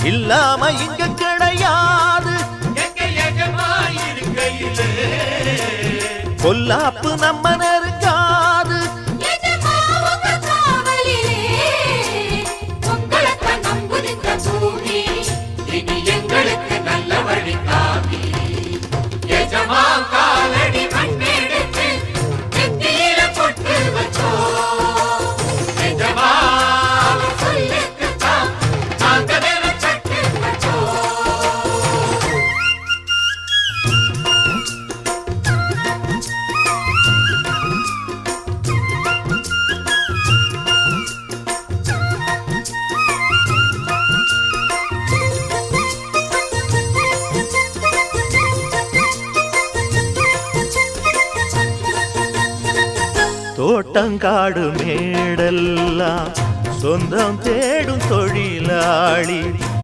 இல்லாம இங்க கிடையாது. பொல்லாப்பு நம்ம நெருங்காது. தோட்டங்காடு மேடெல்லாம் சொந்தம் தேடும் தொழிலாளி